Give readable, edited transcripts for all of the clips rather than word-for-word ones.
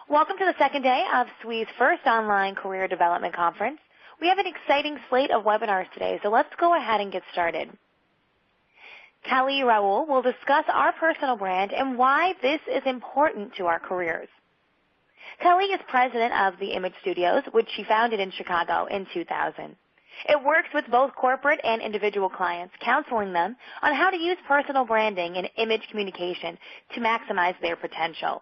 Welcome to the second day of SWE's first online career development conference. We have an exciting slate of webinars today, so let's go ahead and get started. Kelly Raoul will discuss our personal brand and why this is important to our careers. Kelly is president of the Image Studios, which she founded in Chicago in 2000. It works with both corporate and individual clients, counseling them on how to use personal branding and image communication to maximize their potential.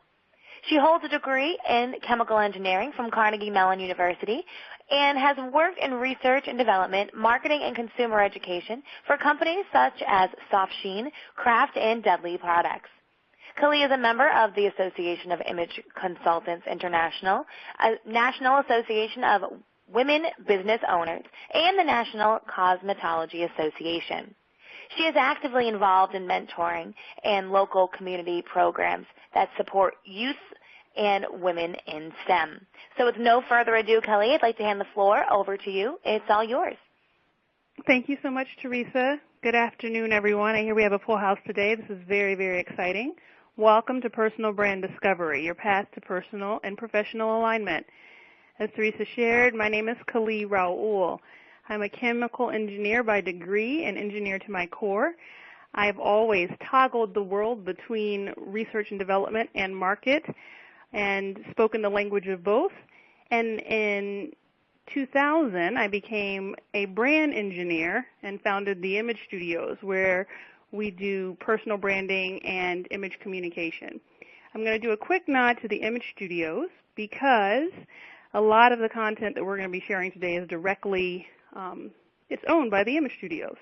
She holds a degree in chemical engineering from Carnegie Mellon University and has worked in research and development, marketing, and consumer education for companies such as Softsheen, Kraft, and Dudley Products. Kelly is a member of the Association of Image Consultants International, a National Association of Women Business Owners, and the National Cosmetology Association. She is actively involved in mentoring and local community programs that support youth and women in STEM. So with no further ado, Kelly, I'd like to hand the floor over to you. It's all yours. Thank you so much, Teresa. Good afternoon, everyone. I hear we have a full house today. This is very, very exciting. Welcome to Personal Brand Discovery, your path to personal and professional alignment. As Teresa shared, my name is Kelly Raoul. I'm a chemical engineer by degree and engineer to my core. I've always toggled the world between research and development and market and spoken the language of both. And in 2000, I became a brand engineer and founded the Image Studios, where we do personal branding and image communication. I'm going to do a quick nod to the Image Studios because a lot of the content that we're going to be sharing today is directly, it's owned by the Image Studios.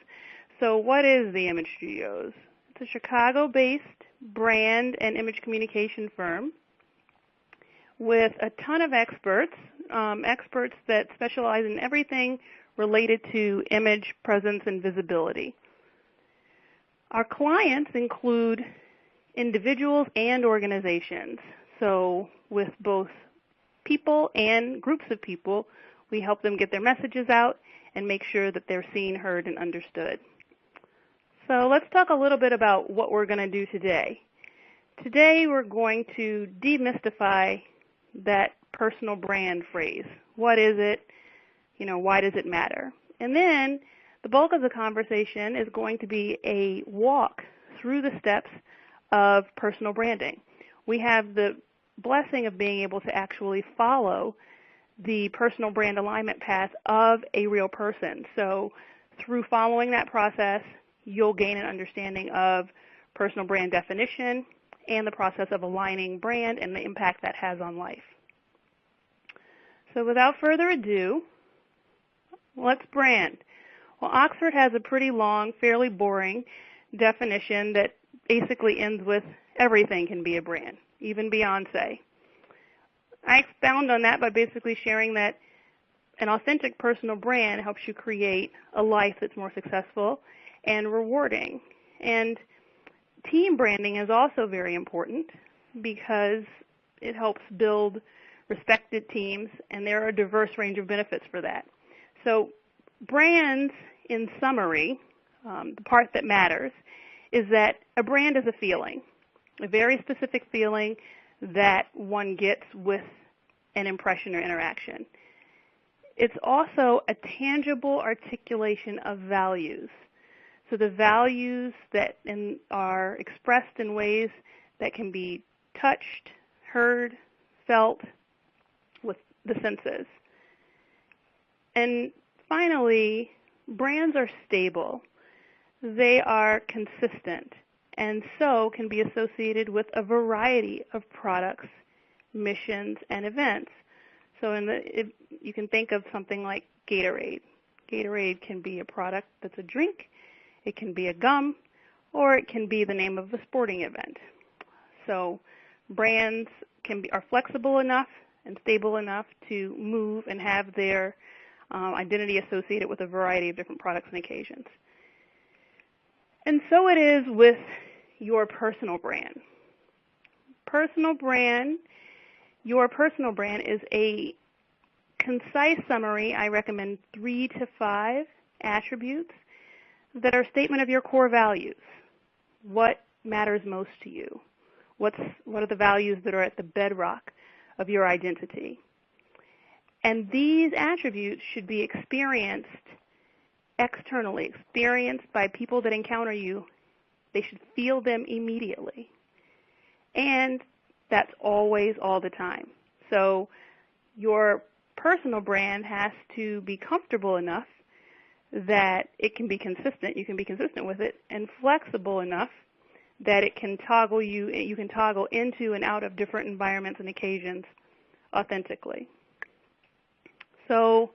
So what is the Image Studios? It's a Chicago-based brand and image communication firm with a ton of experts, experts that specialize in everything related to image, presence, and visibility. Our clients include individuals and organizations. So with both people and groups of people, we help them get their messages out and make sure that they're seen, heard, and understood. So let's talk a little bit about what we're going to do today. Today we're going to demystify that personal brand phrase. What is it? Why does it matter? And then the bulk of the conversation is going to be a walk through the steps of personal branding. We have the blessing of being able to actually follow the personal brand alignment path of a real person. So through following that process, you'll gain an understanding of personal brand definition and the process of aligning brand and the impact that has on life. So without further ado, let's brand. Well, Oxford has a pretty long, fairly boring definition that basically ends with everything can be a brand, even Beyonce. I expound on that by basically sharing that an authentic personal brand helps you create a life that's more successful and rewarding. And team branding is also very important because it helps build respected teams, and there are a diverse range of benefits for that. So brands, in summary, the part that matters is that a brand is a feeling, a very specific feeling that one gets with an impression or interaction. It's also a tangible articulation of values. So the values that are expressed in ways that can be touched, heard, felt with the senses. And finally, brands are stable. They are consistent and so can be associated with a variety of products, missions, and events. So you can think of something like Gatorade. Gatorade can be a product that's a drink, it can be a gum, or it can be the name of a sporting event. So brands are flexible enough and stable enough to move and have their identity associated with a variety of different products and occasions. And so it is with your personal brand. Your personal brand is a concise summary. I recommend 3 to 5 attributes that are a statement of your core values. What matters most to you? What are the values that are at the bedrock of your identity. And these attributes should be experienced externally, experienced by people that encounter you. They should feel them immediately. And that's always, all the time. So your personal brand has to be comfortable enough that it can be consistent, you can be consistent with it, and flexible enough that it can toggle you can toggle into and out of different environments and occasions authentically. So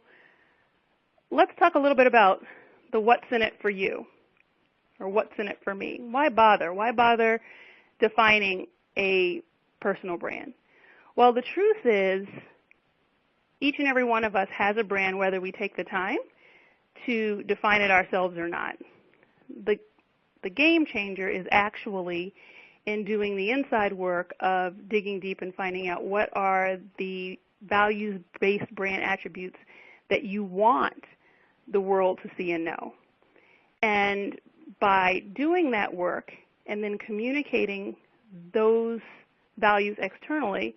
let's talk a little bit about the what's in it for you, or what's in it for me. Why bother? Why bother defining a personal brand? Well, the truth is each and every one of us has a brand, whether we take the time to define it ourselves or not. The game changer is actually in doing the inside work of digging deep and finding out what are the values-based brand attributes that you want the world to see and know. And by doing that work and then communicating those values externally,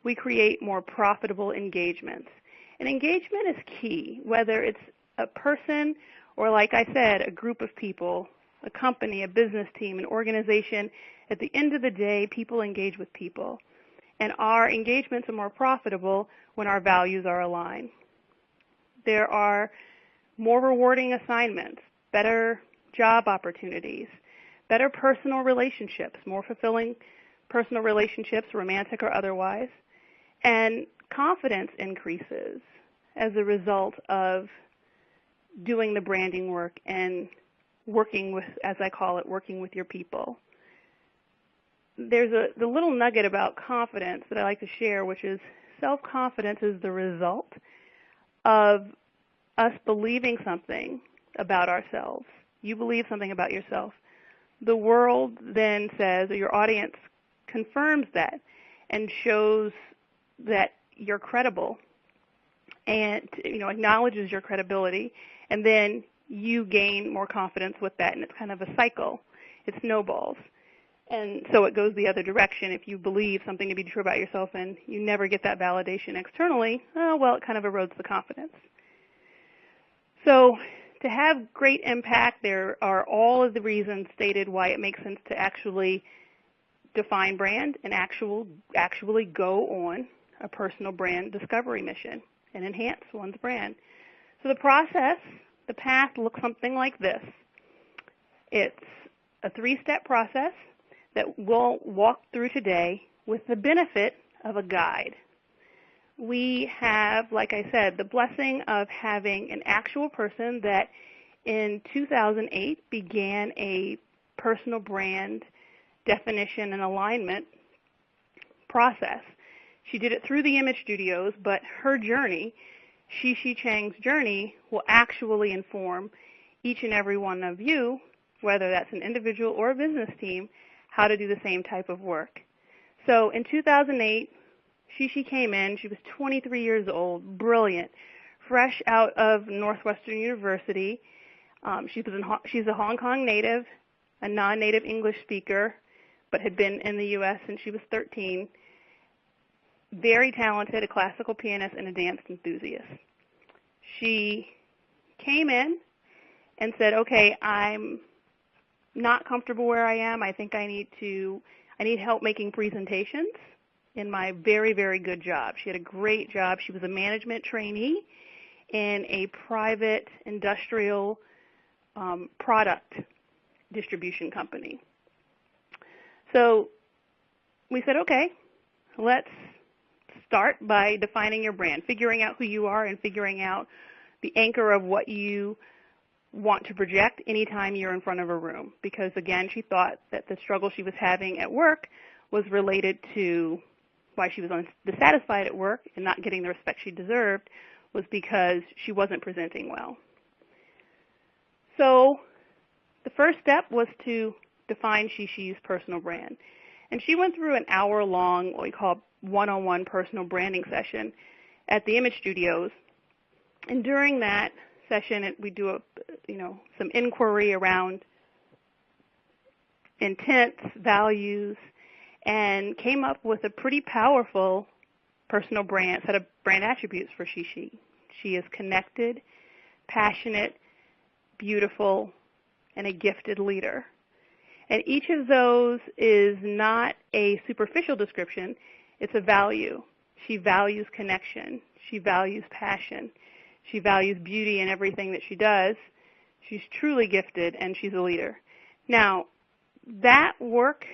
we create more profitable engagements. And engagement is key, whether it's a person or, like I said, a group of people, a company, a business team, an organization. At the end of the day, people engage with people. And our engagements are more profitable when our values are aligned. There are more rewarding assignments, better job opportunities, better personal relationships, more fulfilling personal relationships, romantic or otherwise, and confidence increases as a result of doing the branding work and working with, as I call it, working with your people. There's the little nugget about confidence that I like to share, which is self-confidence is the result of us believing something about ourselves. You believe something about yourself. The world then says, or your audience confirms that and shows that you're credible and acknowledges your credibility, and then you gain more confidence with that, and it's kind of a cycle. It snowballs. And so it goes the other direction. If you believe something to be true about yourself and you never get that validation externally, well, it kind of erodes the confidence. So to have great impact, there are all of the reasons stated why it makes sense to actually define brand and actually go on a personal brand discovery mission and enhance one's brand. So the process, the path looks something like this. It's a 3-step process that we'll walk through today with the benefit of a guide. We have, like I said, the blessing of having an actual person that in 2008 began a personal brand definition and alignment process. She did it through the Image Studios, but her journey, Xixi Chang's journey, will actually inform each and every one of you, whether that's an individual or a business team, how to do the same type of work. So in 2008, Xixi came in. She was 23 years old, brilliant, fresh out of Northwestern University. She's a Hong Kong native, a non-native English speaker, but had been in the U.S. since she was 13. Very talented, a classical pianist and a dance enthusiast. She came in and said, okay, I'm not comfortable where I am. I think I need help making presentations in my very, very good job. She had a great job. She was a management trainee in a private industrial product distribution company. So we said, okay, let's start by defining your brand, figuring out who you are and figuring out the anchor of what you want to project anytime you're in front of a room. Because, again, she thought that the struggle she was having at work was related to why she was dissatisfied at work and not getting the respect she deserved was because she wasn't presenting well. So the first step was to define Xixi's personal brand. And she went through an hour-long, what we call one-on-one personal branding session at the Image Studios. And during that session, we do some inquiry around intents, values, and came up with a pretty powerful set of brand attributes for She. She is connected, passionate, beautiful, and a gifted leader. And each of those is not a superficial description, it's a value. She values connection. She values passion. She values beauty in everything that she does. She's truly gifted, and she's a leader. Now, that work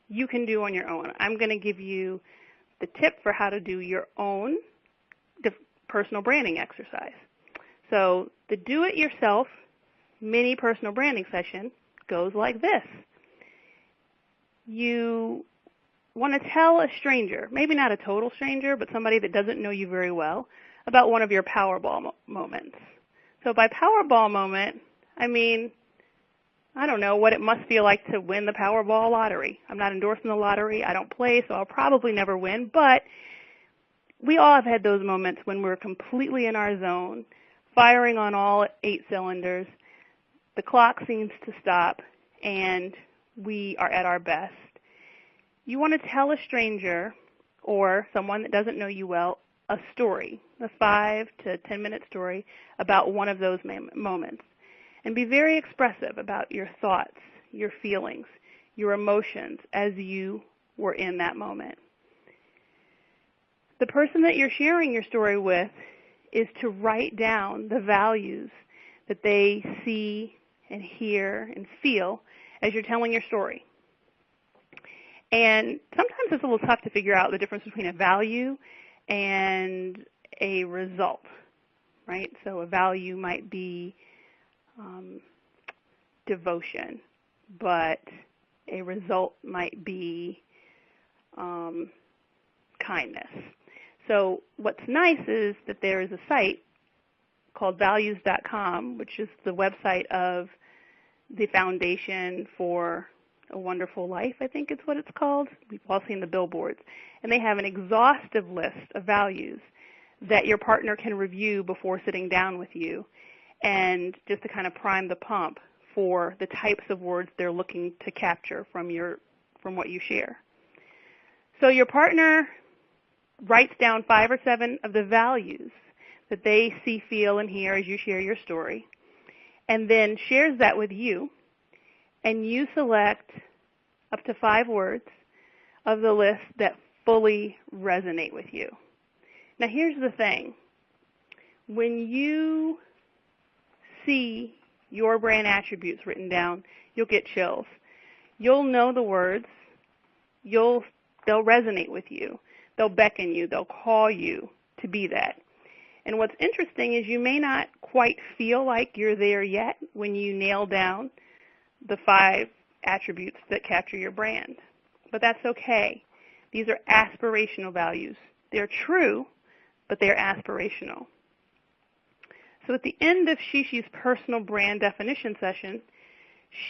you can do on your own. I'm going to give you the tip for how to do your own personal branding exercise. So the do-it-yourself mini personal branding session goes like this. You want to tell a stranger, maybe not a total stranger, but somebody that doesn't know you very well, about one of your Powerball moments. So by Powerball moment, I mean, I don't know what it must feel like to win the Powerball lottery. I'm not endorsing the lottery. I don't play, so I'll probably never win. But we all have had those moments when we're completely in our zone, firing on all 8 cylinders. The clock seems to stop, and we are at our best. You want to tell a stranger or someone that doesn't know you well a story, a 5 to 10-minute story about one of those moments. And be very expressive about your thoughts, your feelings, your emotions as you were in that moment. The person that you're sharing your story with is to write down the values that they see and hear and feel as you're telling your story. And sometimes it's a little tough to figure out the difference between a value and a result, right? So a value might be devotion, but a result might be kindness. So what's nice is that there is a site called values.com, which is the website of the Foundation for a Wonderful Life, I think it's what it's called. We've all seen the billboards. And they have an exhaustive list of values that your partner can review before sitting down with you, and just to kind of prime the pump for the types of words they're looking to capture from what you share. So your partner writes down 5 or 7 of the values that they see, feel, and hear as you share your story, and then shares that with you, and you select up to 5 words of the list that fully resonate with you. Now here's the thing. When you see your brand attributes written down, you'll get chills. You'll know the words. They'll resonate with you. They'll beckon you. They'll call you to be that. And what's interesting is you may not quite feel like you're there yet when you nail down the 5 attributes that capture your brand. But that's okay. These are aspirational values. They're true, but they're aspirational. So at the end of She-She's personal brand definition session,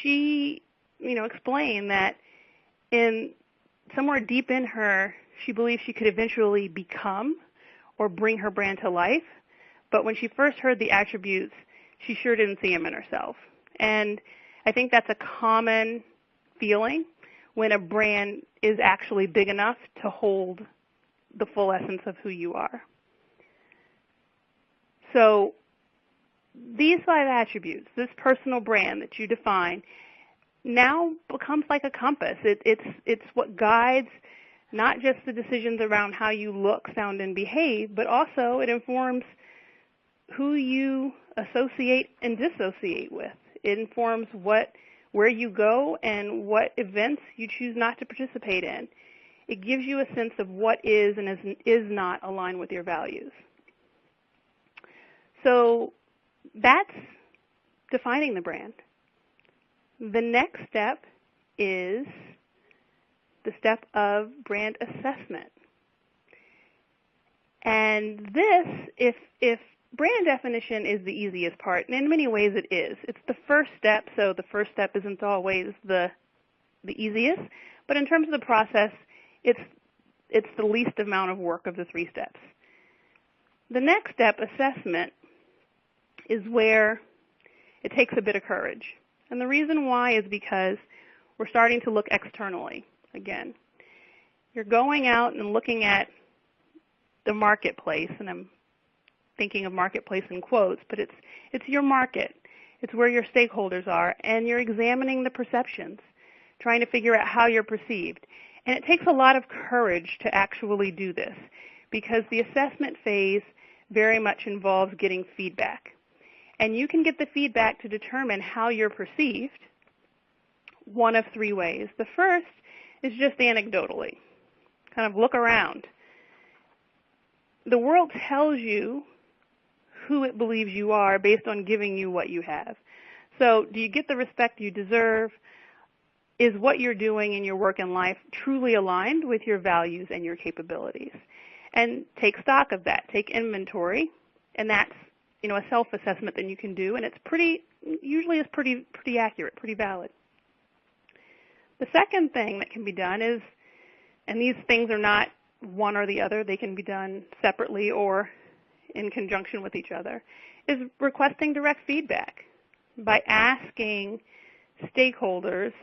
she, explained that somewhere deep in her, she believes she could eventually become or bring her brand to life. But when she first heard the attributes, she sure didn't see them in herself. And I think that's a common feeling when a brand is actually big enough to hold the full essence of who you are. So these 5 attributes, this personal brand that you define, now becomes like a compass. It's what guides not just the decisions around how you look, sound, and behave, but also it informs who you associate and dissociate with. It informs where you go and what events you choose not to participate in. It gives you a sense of what is and is not aligned with your values. So that's defining the brand. The next step is the step of brand assessment. And this, if brand definition is the easiest part, and in many ways it is. It's the first step, so the first step isn't always the easiest, but in terms of the process, it's the least amount of work of the 3 steps. The next step, assessment, is where it takes a bit of courage. And the reason why is because we're starting to look externally again. You're going out and looking at the marketplace, and I'm thinking of marketplace in quotes, but it's your market. It's where your stakeholders are, and you're examining the perceptions, trying to figure out how you're perceived. And it takes a lot of courage to actually do this, because the assessment phase very much involves getting feedback. And you can get the feedback to determine how you're perceived one of three ways. The first is just anecdotally. Kind of look around. The world tells you who it believes you are based on giving you what you have. So do you get the respect you deserve? Is what you're doing in your work and life truly aligned with your values and your capabilities? And take stock of that. Take inventory, and that's a self-assessment that you can do, and it's usually is pretty accurate, pretty valid. The second thing that can be done is, and these things are not one or the other, they can be done separately or in conjunction with each other, is requesting direct feedback by asking stakeholders,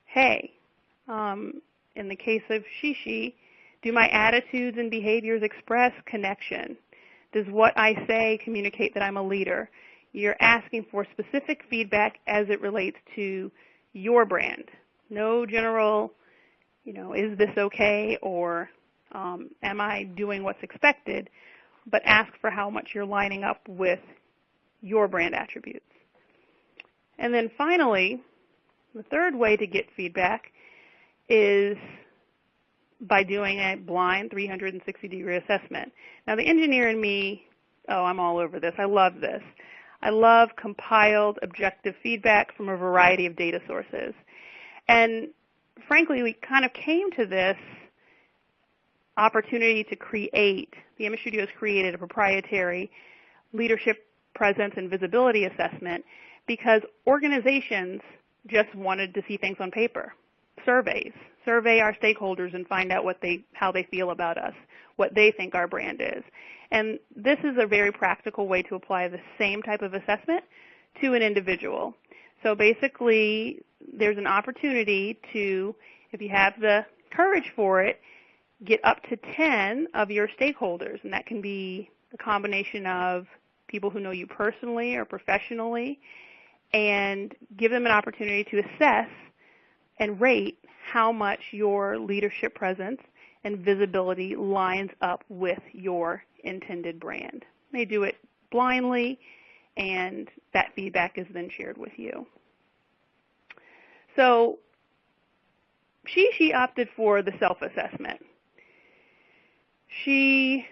hey, in the case of Shishi, do my attitudes and behaviors express connection? Does what I say communicate that I'm a leader? You're asking for specific feedback as it relates to your brand. No general, is this okay, or am I doing what's expected? But ask for how much you're lining up with your brand attributes. And then finally, the third way to get feedback is by doing a blind 360-degree assessment. Now, the engineer in me, I'm all over this. I love this. I love compiled objective feedback from a variety of data sources. And frankly, we kind of came to this opportunity to create, the Image Studios created a proprietary leadership presence and visibility assessment because organizations just wanted to see things on paper. Survey our stakeholders and find out how they feel about us, what they think our brand is. And this is a very practical way to apply the same type of assessment to an individual. So basically, there's an opportunity to, if you have the courage for it, get up to 10 of your stakeholders, and that can be a combination of people who know you personally or professionally, and give them an opportunity to assess and rate how much your leadership presence and visibility lines up with your intended brand. They do it blindly, and that feedback is then shared with you. So she opted for the self-assessment. She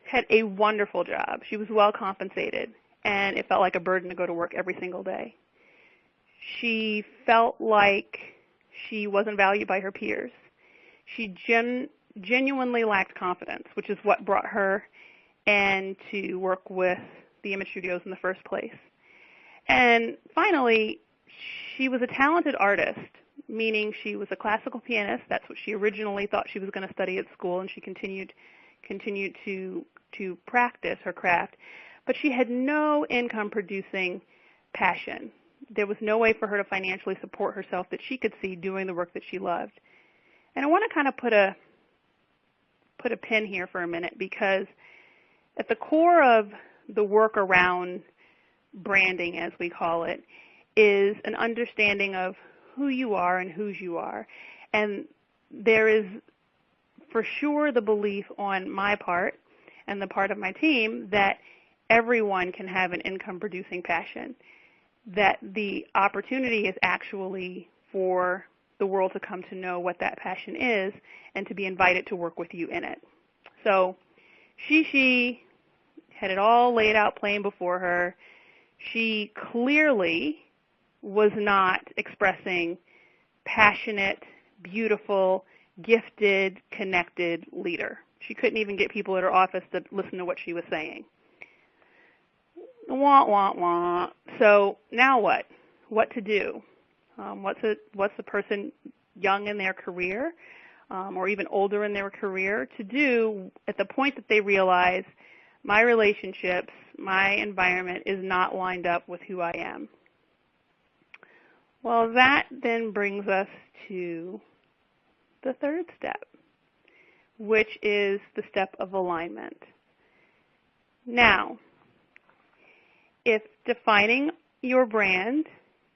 had a wonderful job. She was well compensated, and it felt like a burden to go to work every single day. She felt like she wasn't valued by her peers. She genuinely lacked confidence, which is what brought her and to work with the Image Studios in the first place. And finally, she was a talented artist, meaning she was a classical pianist. That's what she originally thought she was going to study at school, and she continued to practice her craft. But she had no income-producing passion. There was no way for her to financially support herself that she could see doing the work that she loved. And I want to kind of put a pin here for a minute, because at the core of the work around branding, as we call it, is an understanding of who you are and whose you are. And there is for sure the belief on my part and the part of my team that everyone can have an income-producing passion, that the opportunity is actually for the world to come to know what that passion is and to be invited to work with you in it. So she had it all laid out plain before her. She clearly was not expressing passionate, beautiful, gifted, connected leader. She couldn't even get people at her office to listen to what she was saying. Wah, wah, wah. So now what? What to do? What's the person young in their career or even older in their career to do at the point that they realize my relationships, my environment is not lined up with who I am? Well, that then brings us to the third step, which is the step of alignment. Now, if defining your brand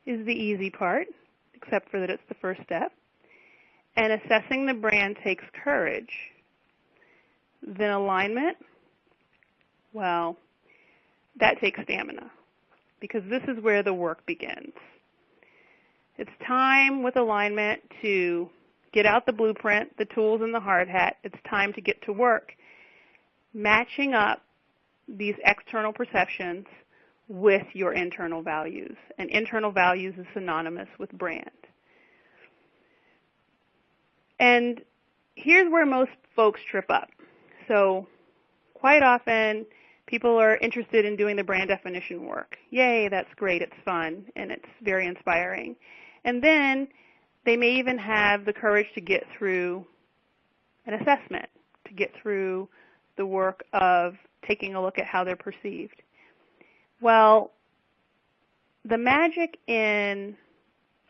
is the easy part, except for that it's the first step, and assessing the brand takes courage, then alignment, well, that takes stamina, because this is where the work begins. It's time with alignment to get out the blueprint, the tools, and the hard hat. It's time to get to work matching up these external perceptions with your internal values. And internal values is synonymous with brand. And here's where most folks trip up. So quite often, people are interested in doing the brand definition work. Yay, that's great, it's fun, and it's very inspiring. And then they may even have the courage to get through an assessment, to get through the work of taking a look at how they're perceived. Well, the magic in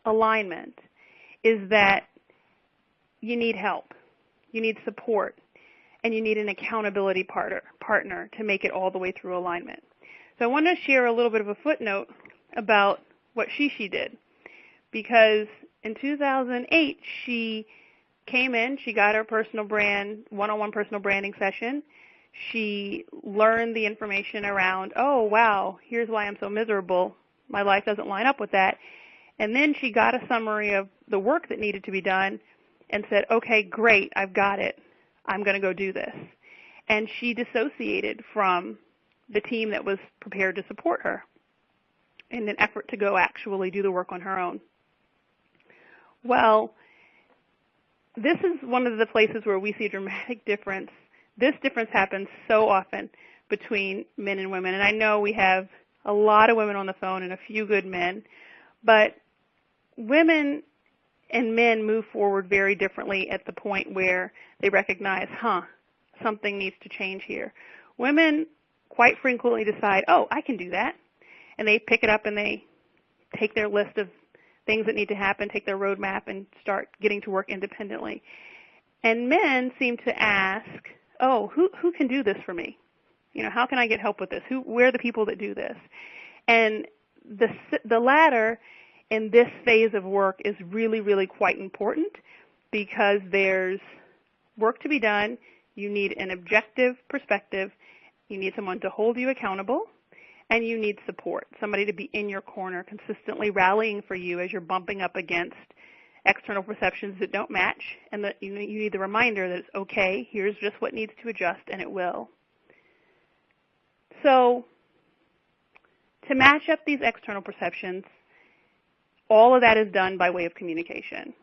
alignment is that you need help, you need support, and you need an accountability partner to make it all the way through alignment. So I want to share a little bit of a footnote about what Shishi did, because in 2008 she came in, she got her personal brand, one-on-one personal branding session. She learned the information around, oh, wow, here's why I'm so miserable. My life doesn't line up with that. And then she got a summary of the work that needed to be done and said, okay, great, I've got it. I'm going to go do this. And she dissociated from the team that was prepared to support her in an effort to go actually do the work on her own. Well, this is one of the places where we see a dramatic difference. This difference happens so often between men and women. And I know we have a lot of women on the phone and a few good men, but women and men move forward very differently at the point where they recognize, something needs to change here. Women quite frequently decide, oh, I can do that. And they pick it up and they take their list of things that need to happen, take their roadmap, and start getting to work independently. And men seem to ask, oh, who can do this for me? You know, how can I get help with this? Where are the people that do this? And the latter in this phase of work is really, really quite important, because there's work to be done. You need an objective perspective. You need someone to hold you accountable, and you need support, somebody to be in your corner, consistently rallying for you as you're bumping up against external perceptions that don't match, and that you need the reminder that it's okay, here's just what needs to adjust, and it will. So to match up these external perceptions, all of that is done by way of communication.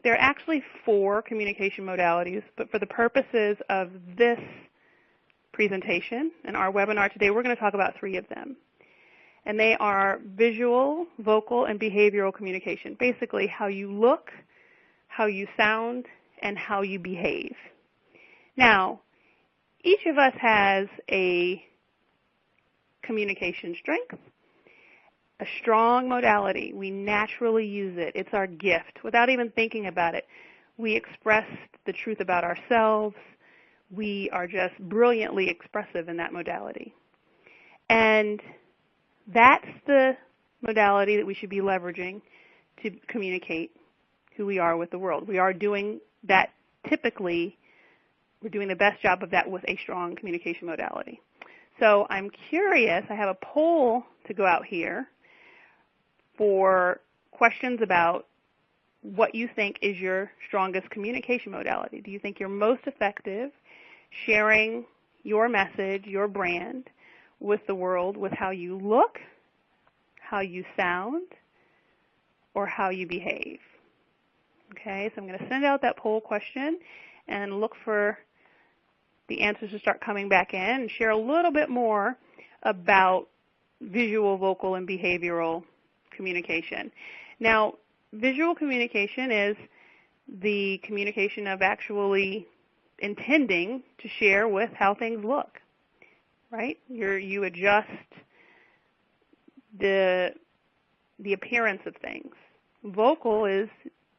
There are actually 4 communication modalities, but for the purposes of this presentation and our webinar today, we're going to talk about 3 of them. And they are visual, vocal, and behavioral communication. Basically, how you look, how you sound, and how you behave. Now, each of us has a communication strength, a strong modality. We naturally use it. It's our gift. Without even thinking about it, we express the truth about ourselves. We are just brilliantly expressive in that modality. And that's the modality that we should be leveraging to communicate who we are with the world. We are doing that typically. We're doing the best job of that with a strong communication modality. So I'm curious, I have a poll to go out here for questions about what you think is your strongest communication modality. Do you think you're most effective sharing your message, your brand, with the world with how you look, how you sound, or how you behave? Okay, so I'm going to send out that poll question and look for the answers to start coming back in and share a little bit more about visual, vocal, and behavioral communication. Now, visual communication is the communication of actually intending to share with how things look, right? You adjust the appearance of things. Vocal is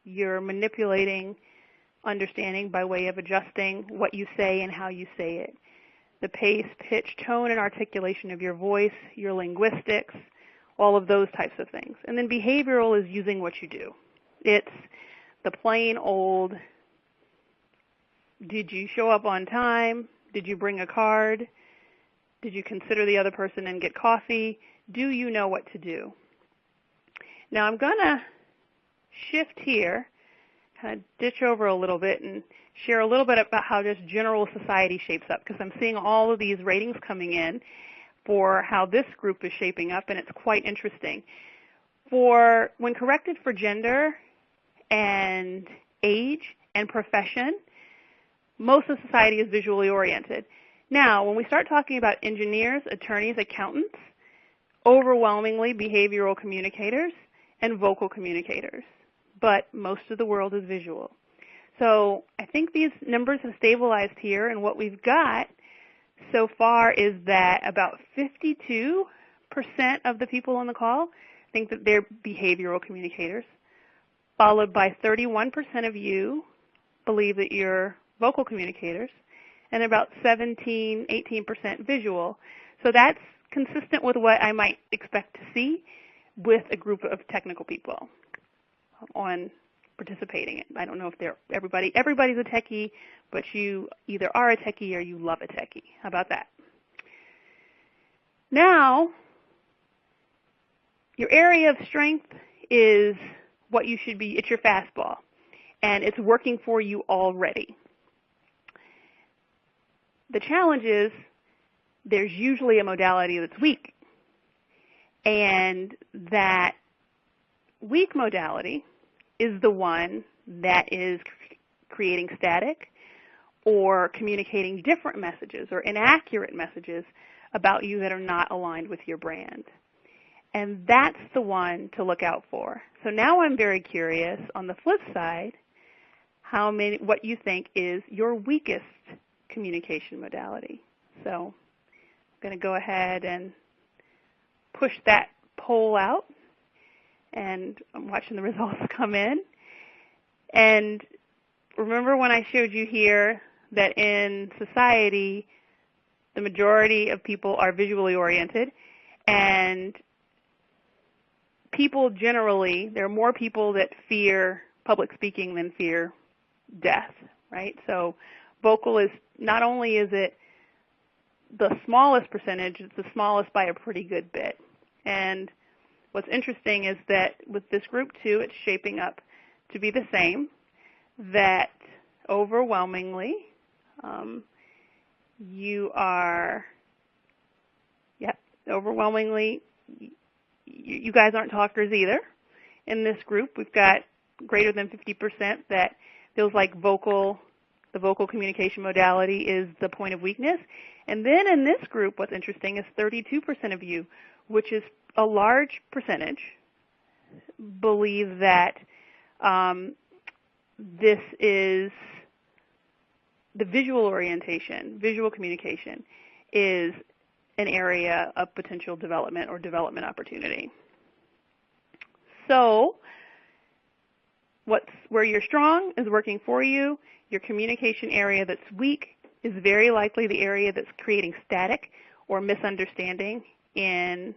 you're manipulating understanding by way of adjusting what you say and how you say it. The pace, pitch, tone, and articulation of your voice, your linguistics, all of those types of things. And then behavioral is using what you do. It's the plain old, did you show up on time? Did you bring a card? Did you consider the other person and get coffee? Do you know what to do? Now I'm going to shift here, kind of ditch over a little bit and share a little bit about how just general society shapes up, because I'm seeing all of these ratings coming in for how this group is shaping up, and it's quite interesting. When corrected for gender and age and profession, most of society is visually oriented. Now, when we start talking about engineers, attorneys, accountants, overwhelmingly behavioral communicators and vocal communicators, but most of the world is visual. So I think these numbers have stabilized here, and what we've got so far is that about 52% of the people on the call think that they're behavioral communicators, followed by 31% of you believe that you're vocal communicators, and about 18% visual. So that's consistent with what I might expect to see with a group of technical people on participating. I don't know if everybody's a techie, but you either are a techie or you love a techie. How about that? Now, your area of strength is what you should be. It's your fastball, and it's working for you already. The challenge is there's usually a modality that's weak, and that weak modality is the one that is creating static or communicating different messages or inaccurate messages about you that are not aligned with your brand. And that's the one to look out for. So now I'm very curious, on the flip side, what you think is your weakest communication modality. So I'm going to go ahead and push that poll out, and I'm watching the results come in. And remember when I showed you here that in society the majority of people are visually oriented, and people generally, there are more people that fear public speaking than fear death, right? So vocal is, not only is it the smallest percentage, it's the smallest by a pretty good bit. And what's interesting is that with this group too, it's shaping up to be the same, that overwhelmingly you guys aren't talkers either. In this group, we've got greater than 50% that feels like the vocal communication modality is the point of weakness. And then in this group, what's interesting is 32% of you, which is a large percentage, believe that this is the visual communication is an area of potential development or development opportunity. So where you're strong is working for you. Your communication area that's weak is very likely the area that's creating static or misunderstanding in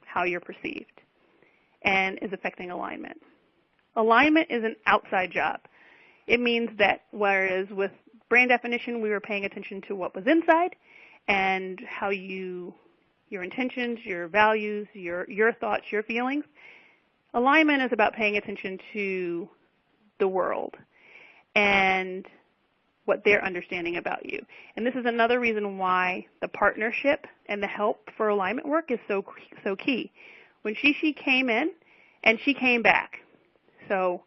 how you're perceived and is affecting alignment. Alignment is an outside job. It means that whereas with brand definition we were paying attention to what was inside and how your intentions, your values, your thoughts, your feelings, alignment is about paying attention to the world and what they're understanding about you. And this is another reason why the partnership and the help for alignment work is so key. When she came in and she came back, so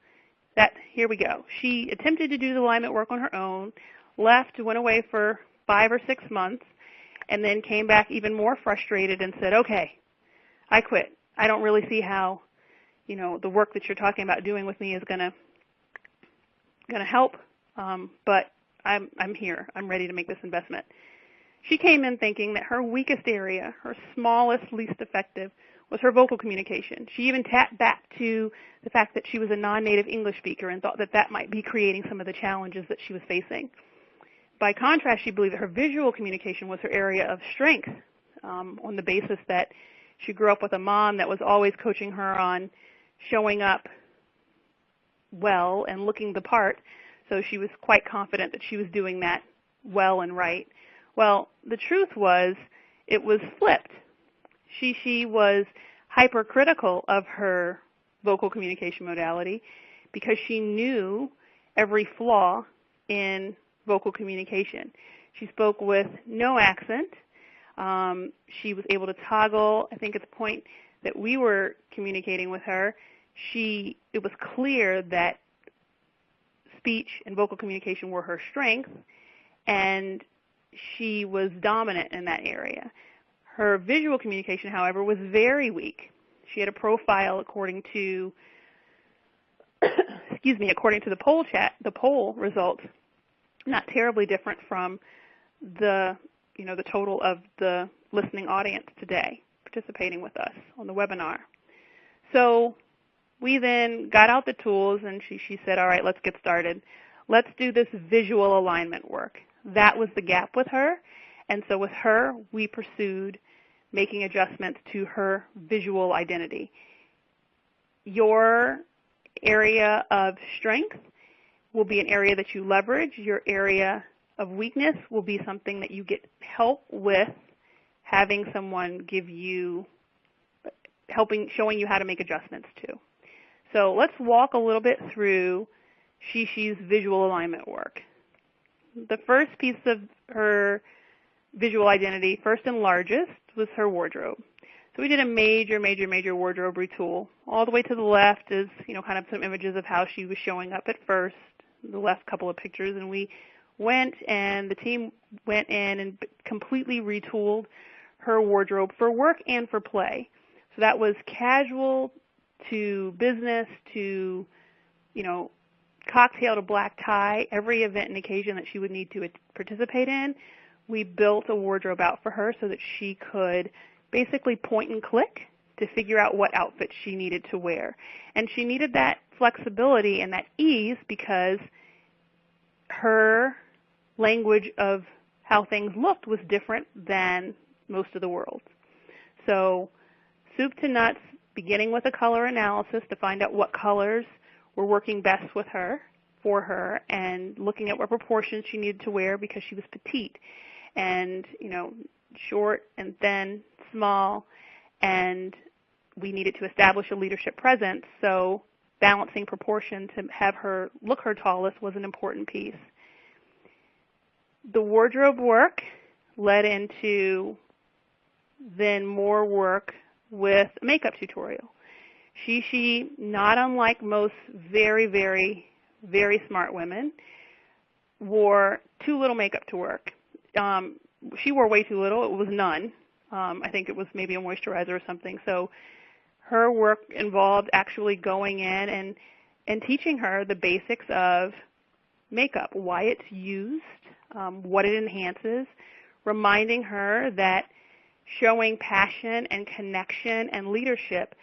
here we go. She attempted to do the alignment work on her own, left, went away for 5 or 6 months, and then came back even more frustrated and said, okay, I quit. I don't really see how, the work that you're talking about doing with me is going to help, but I'm here. I'm ready to make this investment. She came in thinking that her weakest area, her smallest, least effective, was her vocal communication. She even tapped back to the fact that she was a non-native English speaker and thought that that might be creating some of the challenges that she was facing. By contrast, she believed that her visual communication was her area of strength, on the basis that she grew up with a mom that was always coaching her on showing up well and looking the part, so she was quite confident that she was doing that well and right. Well, the truth was it was flipped. She was hypercritical of her vocal communication modality because she knew every flaw in vocal communication. She spoke with no accent. She was able to toggle. I think at the point that we were communicating with her, it was clear that speech and vocal communication were her strength, and she was dominant in that area. Her visual communication, however, was very weak. She had a profile according to the poll results, not terribly different from the total of the listening audience today participating with us on the webinar. So we then got out the tools, and she said, all right, let's get started. Let's do this visual alignment work. That was the gap with her, and so with her, we pursued making adjustments to her visual identity. Your area of strength will be an area that you leverage. Your area of weakness will be something that you get help with, having someone showing you how to make adjustments to. So let's walk a little bit through Shishi's visual alignment work. The first piece of her visual identity, first and largest, was her wardrobe. So we did a major wardrobe retool. All the way to the left is, kind of some images of how she was showing up at first, the left couple of pictures, and the team went in and completely retooled her wardrobe for work and for play. So that was casual to business to, cocktail to black tie, every event and occasion that she would need to participate in. We built a wardrobe out for her so that she could basically point and click to figure out what outfit she needed to wear. And she needed that flexibility and that ease because her language of how things looked was different than most of the world. So soup to nuts, beginning with a color analysis to find out what colors were working best with her, for her, and looking at what proportions she needed to wear because she was petite and, short and thin, small, and we needed to establish a leadership presence, so balancing proportion to have her look her tallest was an important piece. The wardrobe work led into then more work with a makeup tutorial. Shishi, not unlike most very, very, very smart women, wore too little makeup to work. She wore way too little. It was none. I think it was maybe a moisturizer or something. So her work involved actually going in and teaching her the basics of makeup, why it's used, what it enhances, reminding her that showing passion and connection and leadership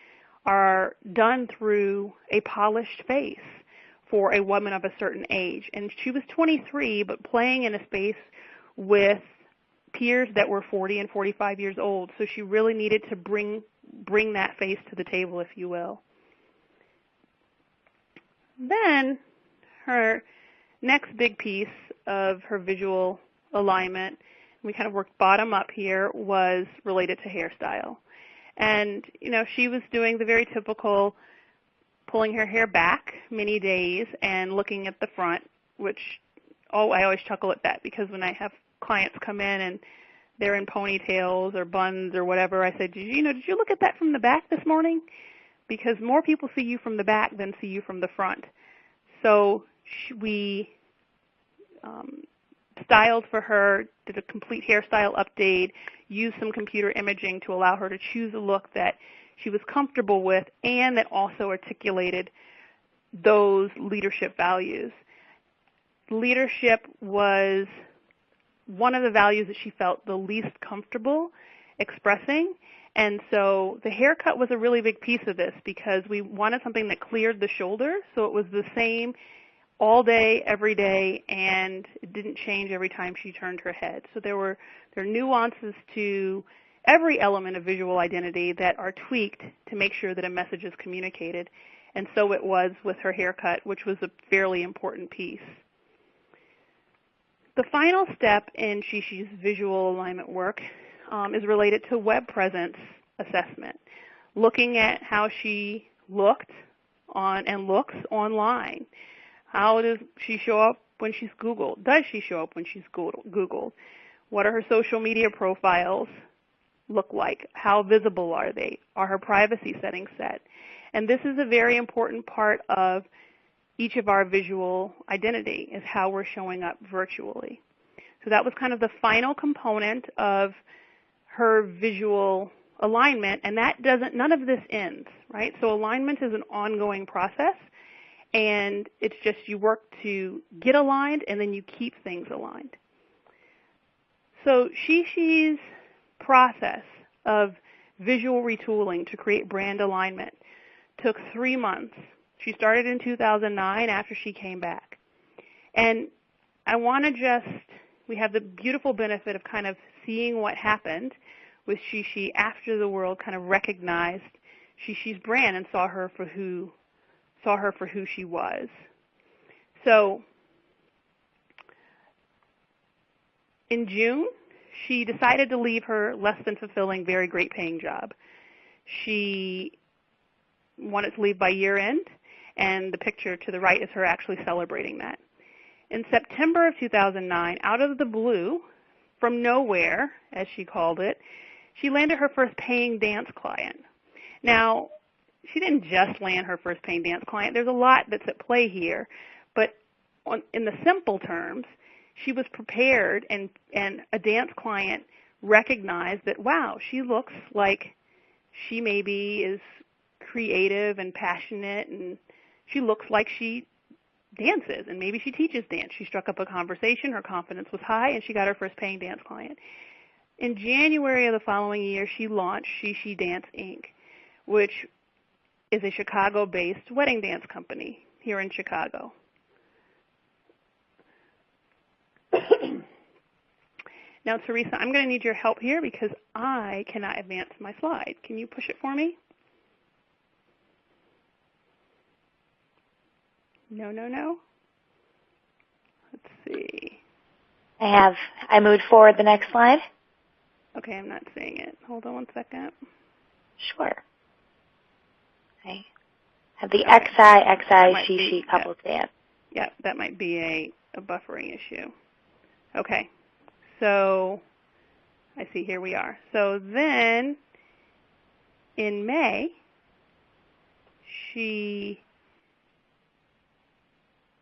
are done through a polished face for a woman of a certain age. And she was 23, but playing in a space with peers that were 40 and 45 years old. So she really needed to bring that face to the table, if you will. Then her next big piece of her visual alignment, we kind of worked bottom up here, was related to hairstyle. And, she was doing the very typical pulling her hair back many days and looking at the front, which, I always chuckle at that because when I have clients come in and they're in ponytails or buns or whatever, I say, did you look at that from the back this morning? Because more people see you from the back than see you from the front. So we styled for her, did a complete hairstyle update, used some computer imaging to allow her to choose a look that she was comfortable with and that also articulated those leadership values. Leadership was one of the values that she felt the least comfortable expressing, And so the haircut was a really big piece of this because we wanted something that cleared the shoulder, so it was the same all day, every day, and it didn't change every time she turned her head. So there are nuances to every element of visual identity that are tweaked to make sure that a message is communicated. And so it was with her haircut, which was a fairly important piece. The final step in Xi-Xi's visual alignment work is related to web presence assessment, looking at how she looked on and looks online. How does she show up when she's Googled? Does she show up when she's Googled? What are her social media profiles look like? How visible are they? Are her privacy settings set? And this is a very important part of each of our visual identity, is how we're showing up virtually. So that was kind of the final component of her visual alignment, and none of this ends, right? So alignment is an ongoing process, and it's just you work to get aligned and then you keep things aligned. So Xi-Xi's process of visual retooling to create brand alignment took 3 months. She started in 2009 after she came back. And I want to we have the beautiful benefit of kind of seeing what happened with Xi-Xi after the world kind of recognized Xi-Xi's brand and saw her for who she was. So in June, she decided to leave her less than fulfilling, very great paying job. She wanted to leave by year end, and the picture to the right is her actually celebrating that. In September of 2009, out of the blue, from nowhere, as she called it, she landed her first paying dance client. Now, she didn't just land her first paying dance client. There's a lot that's at play here, but in the simple terms, she was prepared, and a dance client recognized that, wow, she looks like she maybe is creative and passionate, and she looks like she dances, and maybe she teaches dance. She struck up a conversation, her confidence was high, and she got her first paying dance client. In January of the following year, she launched Xi-Xi Dance, Inc., which is a Chicago-based wedding dance company here in Chicago. Now, Teresa, I'm going to need your help here because I cannot advance my slide. Can you push it for me? No. Let's see. I moved forward the next slide. Okay, I'm not seeing it. Hold on one second. Sure. I have the XI Xi couple dance. Yeah, that might be a buffering issue. Okay, so I see here we are. So then in May, she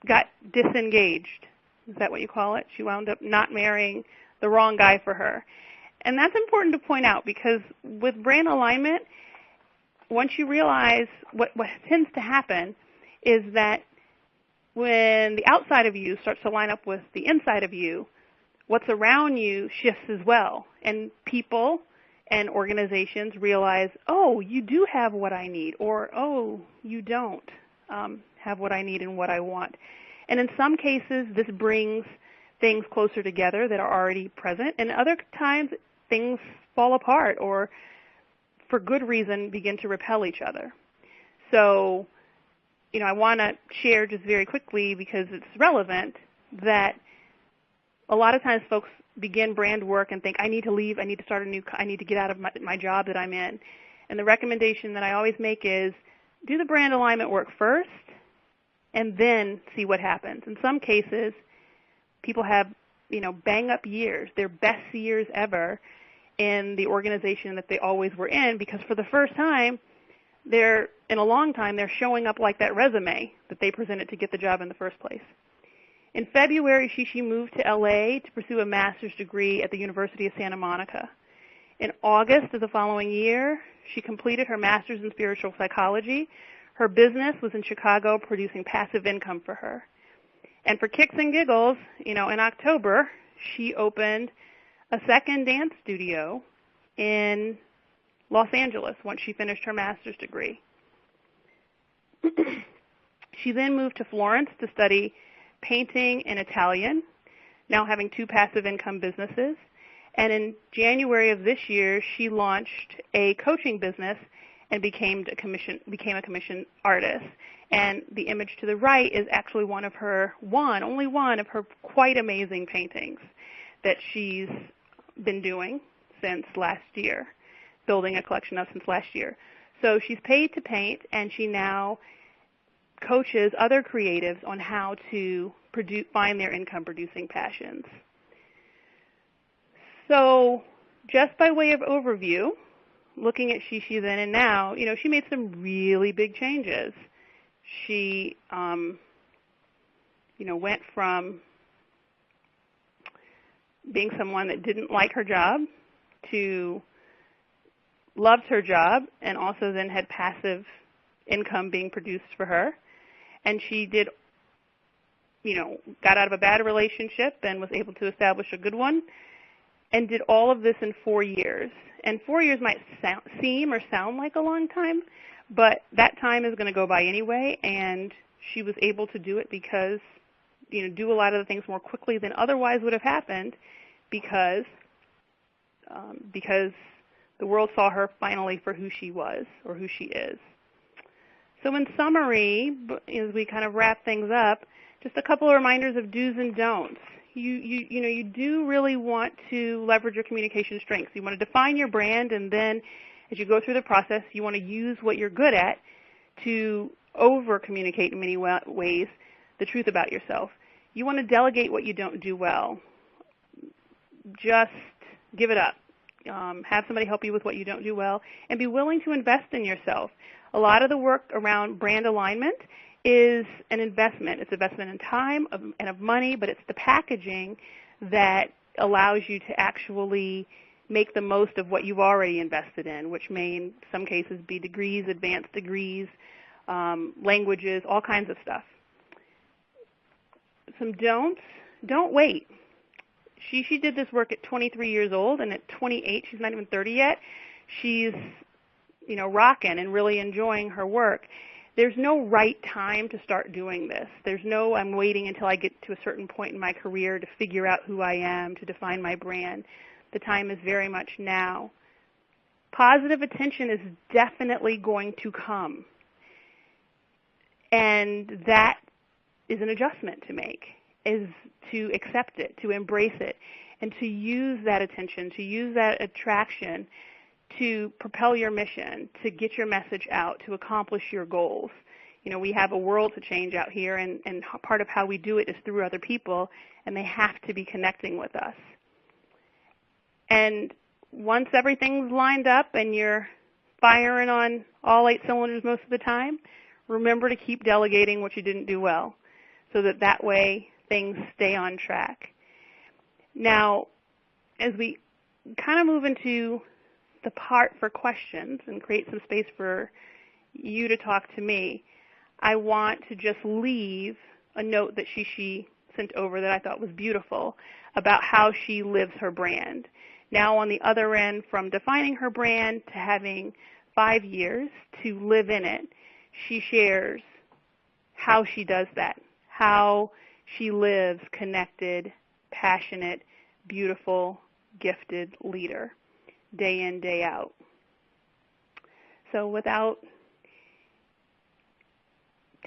got disengaged. Is that what you call it? She wound up not marrying the wrong guy for her. And that's important to point out because with brand alignment, once you realize what tends to happen is that when the outside of you starts to line up with the inside of you, what's around you shifts as well. And people and organizations realize, oh, you do have what I need, or oh, you don't have what I need and what I want. And in some cases, this brings things closer together that are already present, and other times things fall apart or, for good reason, begin to repel each other. So, I want to share just very quickly, because it's relevant, that a lot of times folks begin brand work and think, I need to leave, I need to get out of my job that I'm in. And the recommendation that I always make is do the brand alignment work first and then see what happens. In some cases, people have, bang-up years, their best years ever in the organization that they always were in, because for the first time, in a long time, they're showing up like that resume that they presented to get the job in the first place. In February, Xi-Xi moved to LA to pursue a master's degree at the University of Santa Monica. In August of the following year, she completed her master's in spiritual psychology. Her business was in Chicago, producing passive income for her. And for kicks and giggles, in October, she opened a second dance studio in Los Angeles once she finished her master's degree. She then moved to Florence to study painting and Italian, now having 2 passive income businesses. And in January of this year, she launched a coaching business and became a commissioned artist. And the image to the right is actually only one of her quite amazing paintings that she's been doing since last year, building a collection of since last year. So she's paid to paint, and she now coaches other creatives on how to find their income-producing passions. So just by way of overview, looking at Shishi then and now, she made some really big changes. She, went from being someone that didn't like her job to loved her job and also then had passive income being produced for her. And she got out of a bad relationship and was able to establish a good one, and did all of this in 4 years. And 4 years might sound like a long time, but that time is going to go by anyway, and she was able to do it because, do a lot of the things more quickly than otherwise would have happened because the world saw her finally for who she was or who she is. So in summary, as we kind of wrap things up, just a couple of reminders of do's and don'ts. You do really want to leverage your communication strengths. You want to define your brand, and then as you go through the process, you want to use what you're good at to over-communicate in many ways the truth about yourself. You want to delegate what you don't do well. Just give it up. Have somebody help you with what you don't do well, and be willing to invest in yourself. A lot of the work around brand alignment is an investment. It's investment in time and of money, but it's the packaging that allows you to actually make the most of what you've already invested in, which may in some cases be degrees, advanced degrees, languages, all kinds of stuff. Some don'ts. Don't wait. She did this work at 23 years old, and at 28, she's not even 30 yet, she's rocking and really enjoying her work. There's no right time to start doing this. There's no I'm waiting until I get to a certain point in my career to figure out who I am, to define my brand. The time is very much now. Positive attention is definitely going to come. And that is an adjustment to make, is to accept it, to embrace it, and to use that attention, to use that attraction to propel your mission, to get your message out, to accomplish your goals. We have a world to change out here, and part of how we do it is through other people, and they have to be connecting with us. And once everything's lined up and you're firing on all 8 cylinders most of the time, remember to keep delegating what you didn't do well so that way things stay on track. Now, as we kind of move into the part for questions and create some space for you to talk to me, I want to just leave a note that she sent over that I thought was beautiful about how she lives her brand. Now on the other end, from defining her brand to having 5 years to live in it, she shares how she does that, how she lives connected, passionate, beautiful, gifted leader, day in, day out. So without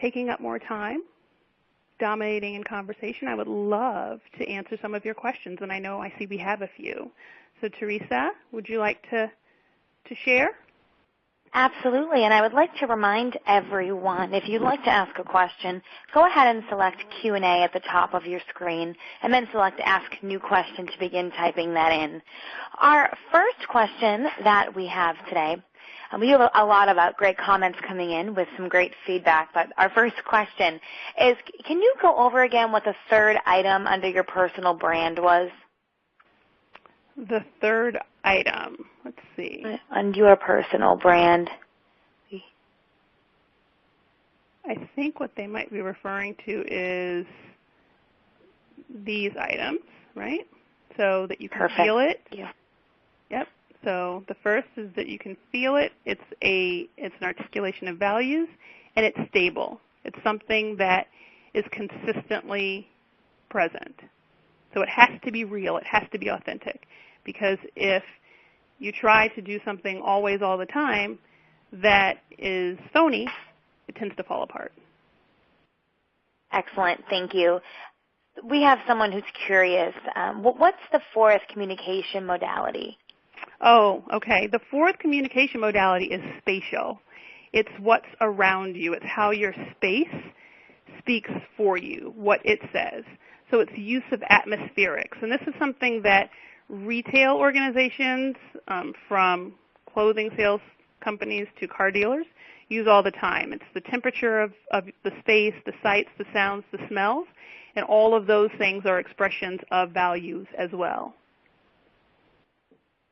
taking up more time, dominating in conversation, I would love to answer some of your questions, and I see we have a few. So Teresa, would you like to share? Absolutely, and I would like to remind everyone, if you'd like to ask a question, go ahead and select Q&A at the top of your screen, and then select Ask New Question to begin typing that in. Our first question that we have today, we have a lot of great comments coming in with some great feedback, but our first question is, can you go over again what the third item under your personal brand was? The third item, let's see. On your personal brand. I think what they might be referring to is these items, right? So that you can feel it. Yeah. Yep. So the first is that you can feel it. It's an articulation of values, and it's stable. It's something that is consistently present. So it has to be real. It has to be authentic. Because if you try to do something always all the time that is phony, it tends to fall apart. Excellent. Thank you. We have someone who's curious. What's the fourth communication modality? Oh, okay. The fourth communication modality is spatial. It's what's around you. It's how your space speaks for you, what it says. So it's use of atmospherics. And this is something that retail organizations, from clothing sales companies to car dealers, use all the time. It's the temperature of the space, the sights, the sounds, the smells, and all of those things are expressions of values as well.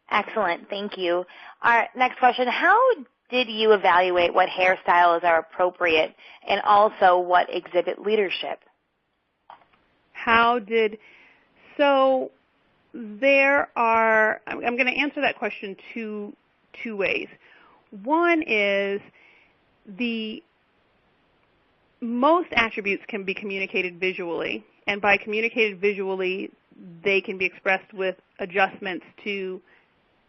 Excellent. Thank you. Our next question, how did you evaluate what hairstyles are appropriate and also what exhibit leadership? I'm going to answer that question two ways. One is most attributes can be communicated visually, and by communicated visually, they can be expressed with adjustments to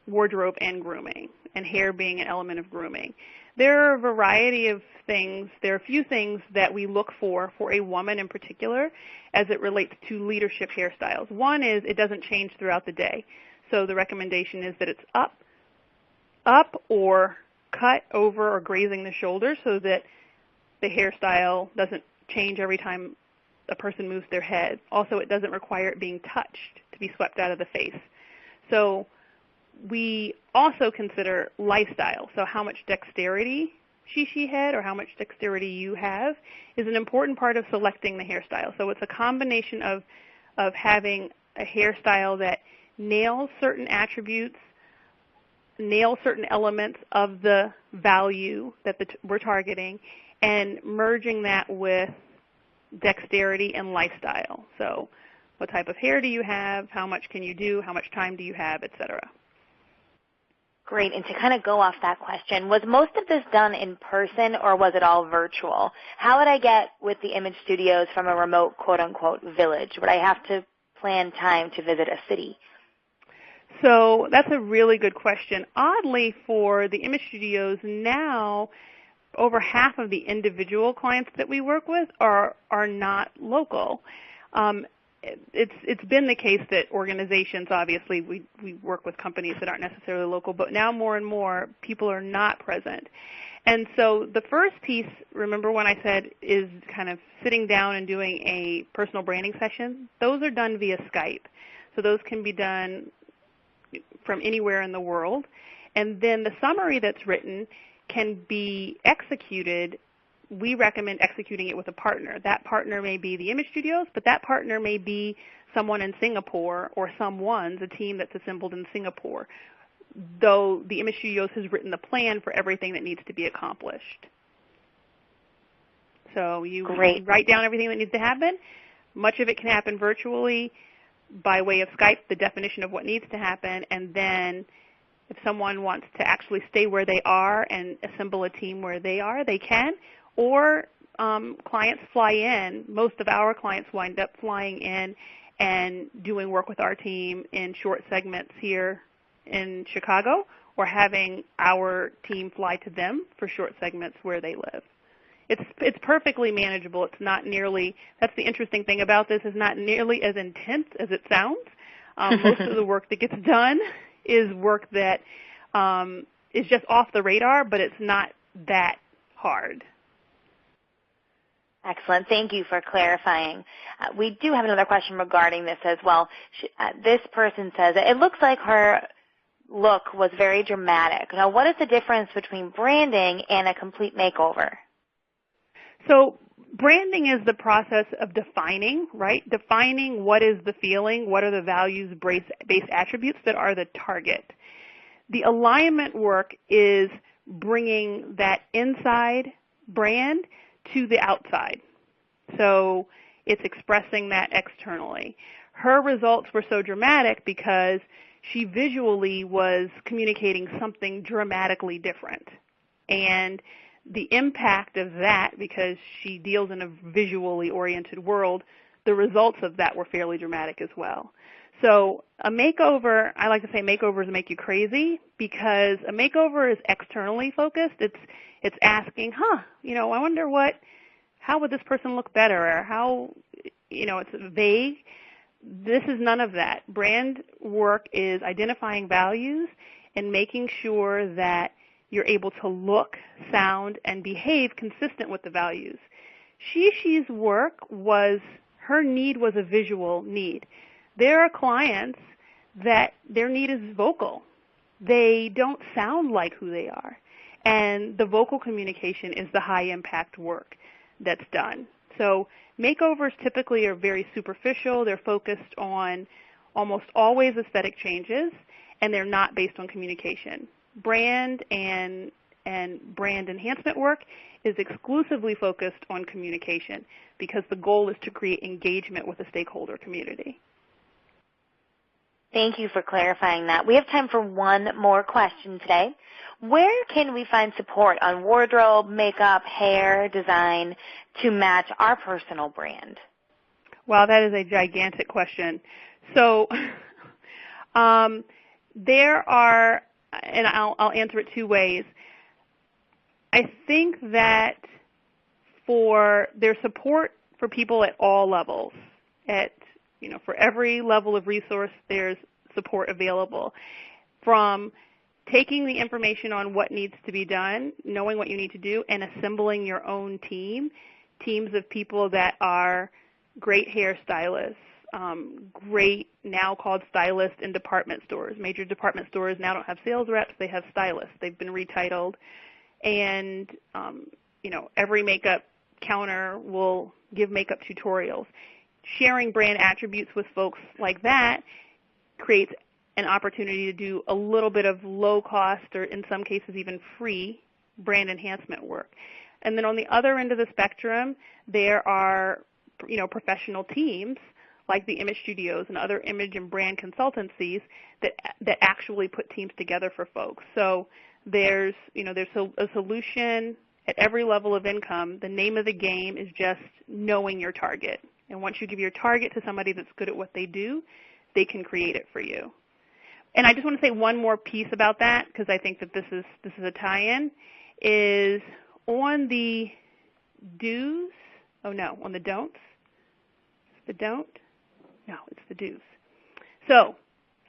wardrobe and grooming, and hair being an element of grooming. There are a variety of things. There are a few things that we look for a woman in particular as it relates to leadership hairstyles. One is it doesn't change throughout the day. So the recommendation is that it's up or cut over or grazing the shoulder so that the hairstyle doesn't change every time a person moves their head. Also, it doesn't require it being touched to be swept out of the face. So we also consider lifestyle. So how much dexterity she had or how much dexterity you have is an important part of selecting the hairstyle. So it's a combination of having a hairstyle that nails certain attributes, nails certain elements of the value that we're targeting, and merging that with dexterity and lifestyle. So what type of hair do you have? How much can you do? How much time do you have, etc. Great. And to kind of go off that question, was most of this done in person or was it all virtual? How would I get with the image studios from a remote, quote-unquote, village? Would I have to plan time to visit a city? So that's a really good question. Oddly, for the image studios now, over half of the individual clients that we work with are not local. It's been the case that organizations, obviously, we work with companies that aren't necessarily local, but now more and more people are not present. And so the first piece, remember when I said, is kind of sitting down and doing a personal branding session? Those are done via Skype. So those can be done from anywhere in the world. And then the summary that's written can be executed. We recommend executing it with a partner. That partner may be the image studios, but that partner may be someone in Singapore or a team that's assembled in Singapore, though the image studios has written the plan for everything that needs to be accomplished. So you write down everything that needs to happen. Much of it can happen virtually by way of Skype, the definition of what needs to happen, and then if someone wants to actually stay where they are and assemble a team where they are, they can. Or clients fly in. Most of our clients wind up flying in and doing work with our team in short segments here in Chicago, or having our team fly to them for short segments where they live. It's perfectly manageable. It's not nearly, that's the interesting thing about this, is not nearly as intense as it sounds. Most of the work that gets done is work that is just off the radar, but it's not that hard. Excellent. Thank you for clarifying. We do have another question regarding this as well. This person says, it looks like her look was very dramatic. Now, what is the difference between branding and a complete makeover? So branding is the process of defining, right? Defining what is the feeling, what are the values-based attributes that are the target. The alignment work is bringing that inside brand to the outside. So it's expressing that externally. Her results were so dramatic because she visually was communicating something dramatically different. And the impact of that, because she deals in a visually oriented world, the results of that were fairly dramatic as well. So a makeover, I like to say makeovers make you crazy, because a makeover is externally focused. It's asking, I wonder how would this person look better, or how, it's vague. This is none of that. Brand work is identifying values and making sure that you're able to look, sound, and behave consistent with the values. She's work her need was a visual need. There are clients that their need is vocal. They don't sound like who they are. And the vocal communication is the high impact work that's done. So makeovers typically are very superficial. They're focused on almost always aesthetic changes, and they're not based on communication. Brand and brand enhancement work is exclusively focused on communication, because the goal is to create engagement with the stakeholder community. Thank you for clarifying that. We have time for one more question today. Where can we find support on wardrobe, makeup, hair, design to match our personal brand? Wow, that is a gigantic question. So there are, and I'll answer it two ways. I think that there's support for people at all levels. For every level of resource, there's support available. From taking the information on what needs to be done, knowing what you need to do, and assembling your own teams of people that are great hairstylists, great now called stylists in department stores. Major department stores now don't have sales reps, they have stylists. They've been retitled. And, every makeup counter will give makeup tutorials. Sharing brand attributes with folks like that creates an opportunity to do a little bit of low cost, or in some cases even free, brand enhancement work. And then on the other end of the spectrum, there are, professional teams like the Image Studios and other image and brand consultancies that actually put teams together for folks. So there's a solution at every level of income. The name of the game is just knowing your target. And once you give your target to somebody that's good at what they do, they can create it for you. And I just want to say one more piece about that, because I think that this is a tie-in, is on the do's, on the don'ts. The don't? No, it's the do's. So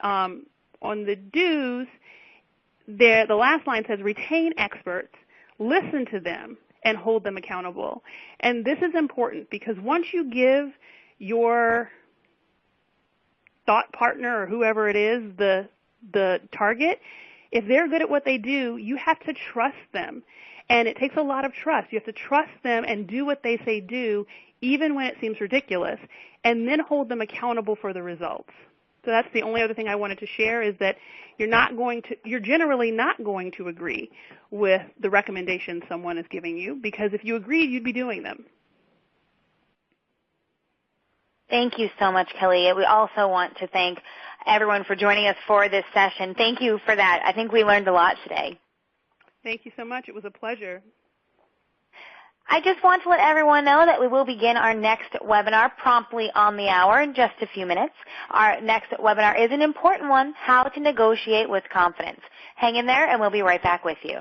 on the do's, the last line says retain experts, listen to them, and hold them accountable. And this is important, because once you give your thought partner or whoever it is the target, if they're good at what they do, you have to trust them. And it takes a lot of trust. You have to trust them and do what they say do, even when it seems ridiculous, and then hold them accountable for the results. So that's the only other thing I wanted to share, is that you're generally not going to agree with the recommendations someone is giving you, because if you agreed, you'd be doing them. Thank you so much, Kelly. We also want to thank everyone for joining us for this session. Thank you for that. I think we learned a lot today. Thank you so much. It was a pleasure. I just want to let everyone know that we will begin our next webinar promptly on the hour in just a few minutes. Our next webinar is an important one, How to Negotiate with Confidence. Hang in there, and we'll be right back with you.